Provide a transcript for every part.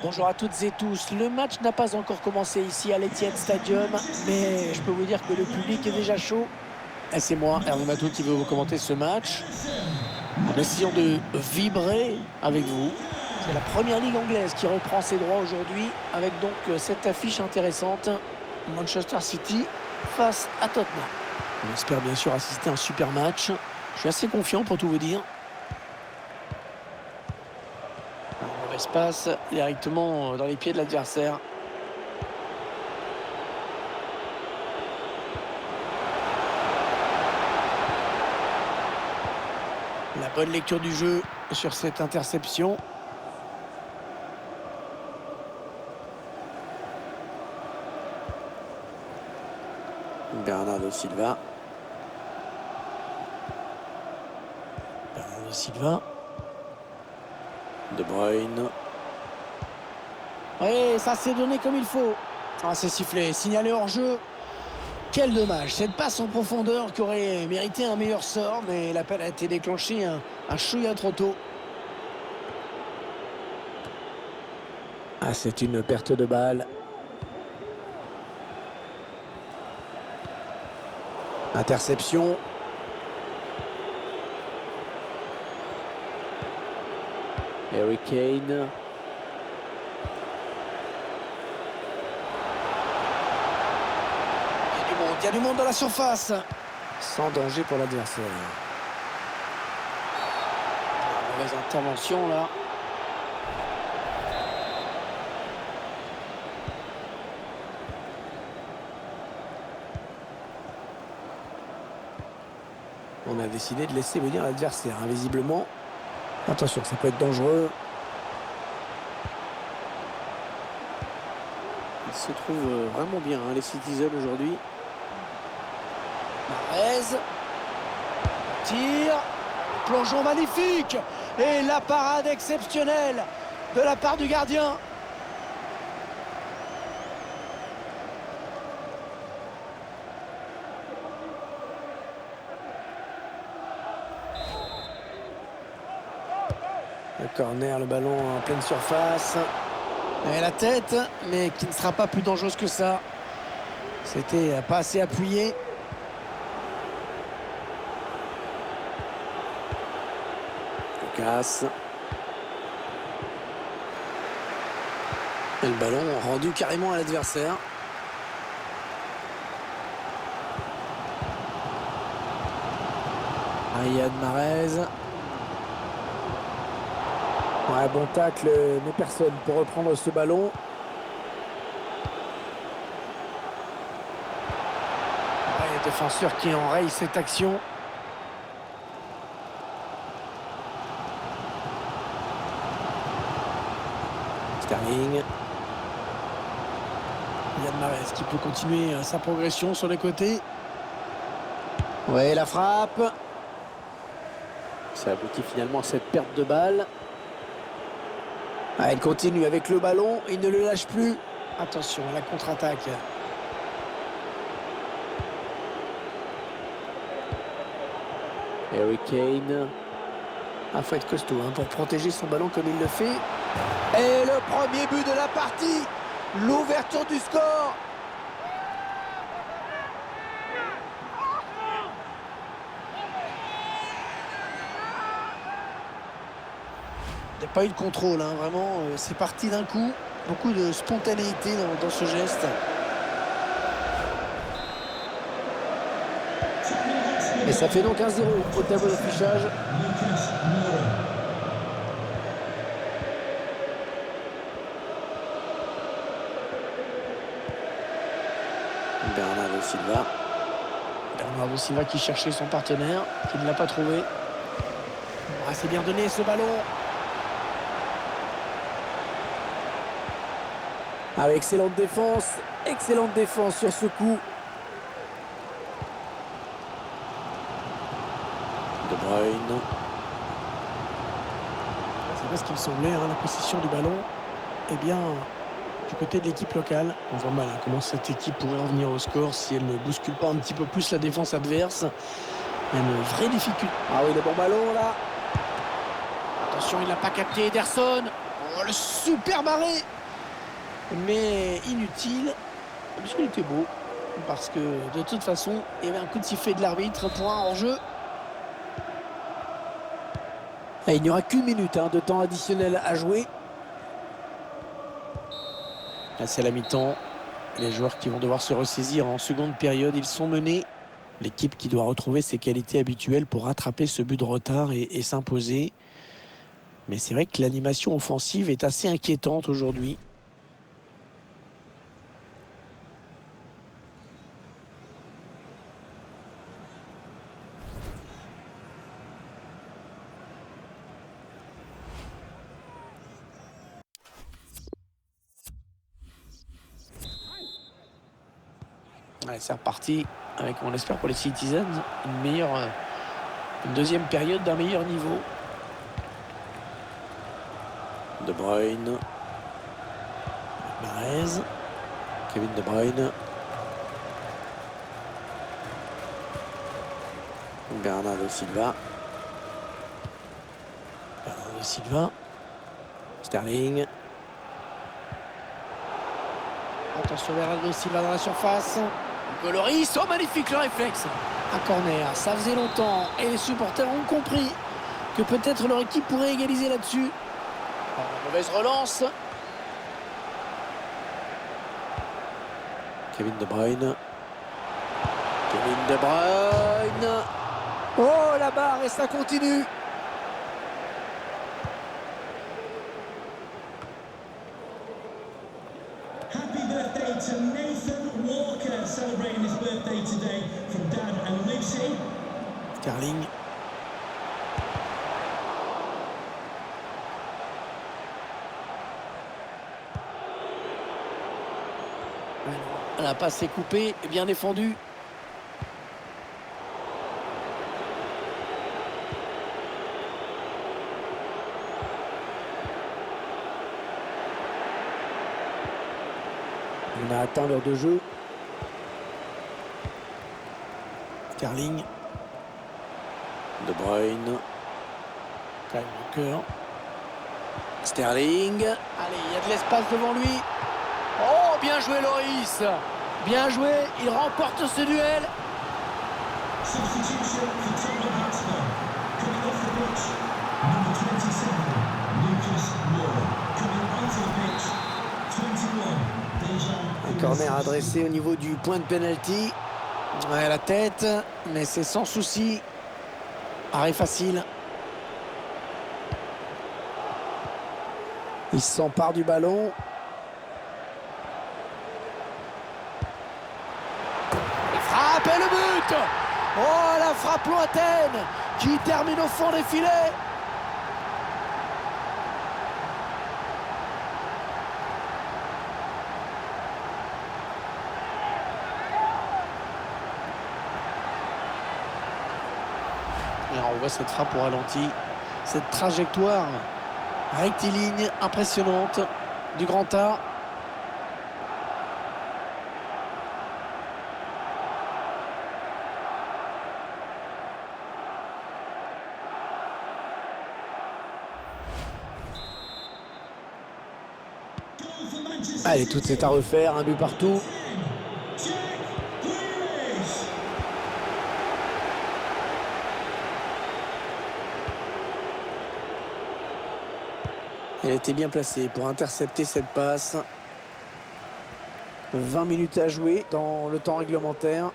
Bonjour à toutes et tous. Le match n'a pas encore commencé ici à l'Etihad Stadium, mais je peux vous dire que le public est déjà chaud. Et c'est moi, Hervé Matou, qui veux vous commenter ce match en essayant de vibrer avec vous. C'est la première ligue anglaise qui reprend ses droits aujourd'hui avec donc cette affiche intéressante. Manchester City face à Tottenham. On espère bien sûr assister à un super match. Je suis assez confiant pour tout vous dire. Un mauvais passe directement dans les pieds de l'adversaire. La bonne lecture du jeu sur cette interception. Bernardo Silva. Bernardo Silva. De Bruyne. Oui, ça s'est donné comme il faut. Ah, c'est sifflé, signalé hors jeu. Quel dommage, cette passe en profondeur qui aurait mérité un meilleur sort, mais l'appel a été déclenché un chouïa trop tôt. Ah, c'est une perte de balle. Interception. Harry Kane. Il y a du monde dans la surface. Sans danger pour l'adversaire. Mauvaise intervention là. On a décidé de laisser venir l'adversaire, visiblement. Attention, ça peut être dangereux. Ils se trouvent vraiment bien, les Citizens aujourd'hui. Mahrez. Tire. Plongeon magnifique. Et la parade exceptionnelle de la part du gardien. Le corner, le ballon en pleine surface. Et la tête, mais qui ne sera pas plus dangereuse que ça. C'était pas assez appuyé. Lucas. Et le ballon rendu carrément à l'adversaire. Riyad Mahrez. Ouais, bon tacle, mais personne pour reprendre ce ballon. Ouais, défenseur qui enraye cette action. Sterling. Riyad Mahrez qui peut continuer sa progression sur les côtés. Ouais, la frappe. Ça aboutit finalement à cette perte de balle. Ah, il continue avec le ballon, il ne le lâche plus. Attention à la contre-attaque. Harry Kane. Ah, faut être costaud pour protéger son ballon comme il le fait. Et le premier but de la partie. L'ouverture du score. Il n'y a pas eu de contrôle, vraiment, c'est parti d'un coup. Beaucoup de spontanéité dans ce geste. Et ça fait donc 1-0 au tableau d'affichage. Bernardo Silva. Bernardo Silva qui cherchait son partenaire, qui ne l'a pas trouvé. Ah, c'est bien donné ce ballon. Ah, excellente défense sur ce coup. De Bruyne. C'est pas ce qu'il me semblait, la possession du ballon. Eh bien, du côté de l'équipe locale, on voit mal comment cette équipe pourrait revenir au score si elle ne bouscule pas un petit peu plus la défense adverse. Il y a une vraie difficulté. Ah oui, le bon ballon là. Attention, il n'a pas capté Ederson. Oh, le superbe arrêt, mais inutile, puisqu'il était beau. Parce que de toute façon, il y avait un coup de sifflet de l'arbitre pour un hors-jeu. Et il n'y aura qu'une minute de temps additionnel à jouer. Là, c'est la mi-temps. Les joueurs qui vont devoir se ressaisir en seconde période, ils sont menés. L'équipe qui doit retrouver ses qualités habituelles pour rattraper ce but de retard et s'imposer. Mais c'est vrai que l'animation offensive est assez inquiétante aujourd'hui. Allez, c'est reparti avec, on l'espère pour les Citizens, une deuxième période d'un meilleur niveau. De Bruyne. Mahrez. Kevin De Bruyne. Bernardo Silva. Bernardo Silva. Sterling. Attention, Bernardo Silva dans la surface. Lloris, oh magnifique le réflexe. Un corner, ça faisait longtemps et les supporters ont compris que peut-être leur équipe pourrait égaliser là-dessus. Mauvaise relance. Kevin De Bruyne. Kevin De Bruyne. Oh la barre et ça continue. Happy birthday to Nathan Walker, celebrating his birthday today from Dad and Lucy. Sterling. La passe est coupée et bien défendue. On a atteint l'heure de jeu. Sterling. De Bruyne. Kyle Walker. Sterling. Allez, il y a de l'espace devant lui. Oh, bien joué Lloris. Bien joué, il remporte ce duel. Substitution for Tottenham Hotspur. Coming off the pitch, number 27, Lucas Moura. Coming onto the pitch, 21, Dejan. Un corner adressé au niveau du point de pénalty. Ouais, la tête, mais c'est sans souci. Arrêt facile. Il s'empare du ballon. Il frappe et le but. Oh, la frappe lointaine qui termine au fond des filets. Et on voit cette frappe au ralenti, cette trajectoire rectiligne impressionnante du grand A. Allez, tout est à refaire, un but partout. Elle était bien placée pour intercepter cette passe. 20 minutes à jouer dans le temps réglementaire.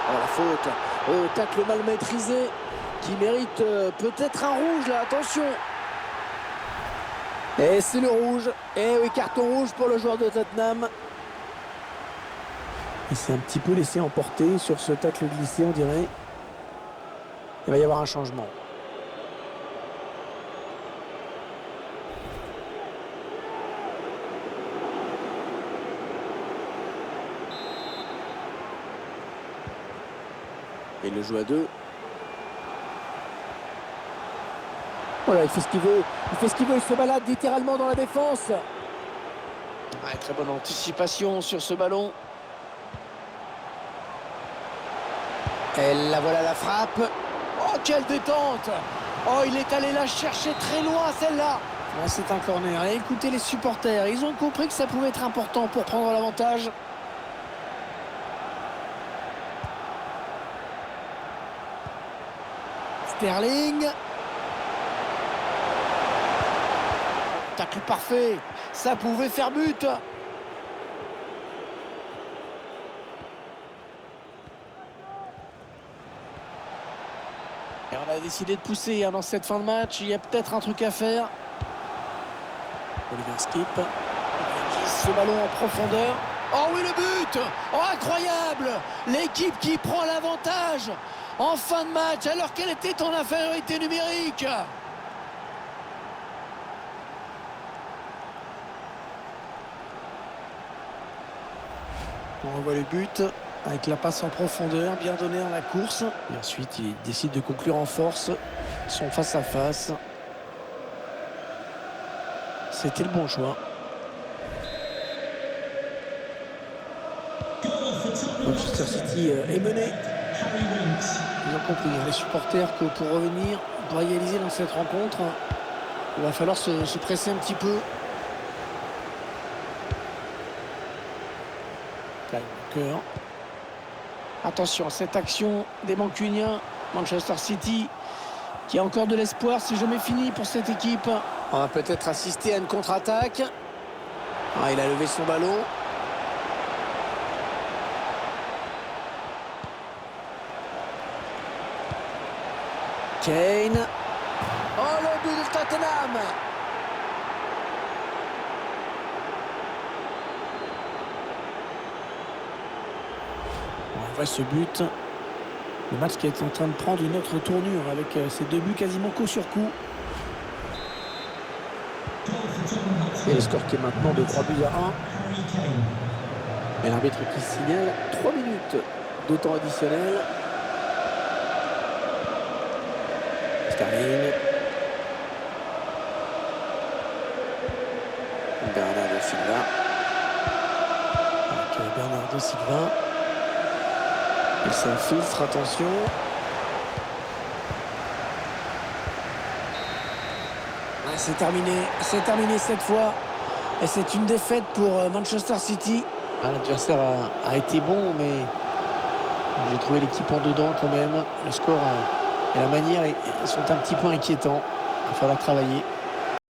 Oh, la faute. Oh, tacle mal maîtrisé qui mérite peut-être un rouge là, attention. Et c'est le rouge. Et oui, carton rouge pour le joueur de Tottenham. Il s'est un petit peu laissé emporter sur ce tacle glissé, on dirait. Il va y avoir un changement. Et le joue à deux. Voilà, il fait ce qu'il veut. Il fait ce qu'il veut. Il se balade littéralement dans la défense. Ouais, très bonne anticipation sur ce ballon. Et là, voilà la frappe. Oh, quelle détente! Oh, il est allé la chercher très loin, celle-là. Là, c'est un corner. Et écoutez les supporters, ils ont compris que ça pouvait être important pour prendre l'avantage. Sterling. Tacle parfait. Ça pouvait faire but. Et on a décidé de pousser dans cette fin de match. Il y a peut-être un truc à faire. Oliver Skip. Il glisse ce ballon en profondeur. Oh oui, le but! Oh, incroyable! L'équipe qui prend l'avantage en fin de match alors qu'elle était en infériorité numérique. On revoit le but avec la passe en profondeur, bien donnée dans la course. Et ensuite, il décide de conclure en force son face-à-face. C'était le bon choix. Manchester City est mené. Ils ont compris, les supporters, que pour revenir, pour égaliser dans cette rencontre, il va falloir se presser un petit peu. Cœur. Attention à cette action des Mancuniens. Manchester City qui a encore de l'espoir, c'est jamais fini pour cette équipe. On va peut-être assister à une contre-attaque. Ah, il a levé son ballon. Kane. Oh, le but de Tottenham. On voit ce but. Le match qui est en train de prendre une autre tournure avec ces deux buts quasiment coup sur coup. Et le score qui est maintenant de 3 buts à 1. Et l'arbitre qui signale 3 minutes de temps additionnel. Sterling. Bernardo Silva. Avec Bernardo Silva. Il s'infiltre, attention. C'est terminé cette fois. Et c'est une défaite pour Manchester City. L'adversaire a été bon, mais j'ai trouvé l'équipe en dedans quand même. Le score et la manière sont un petit peu inquiétants. Il va falloir travailler.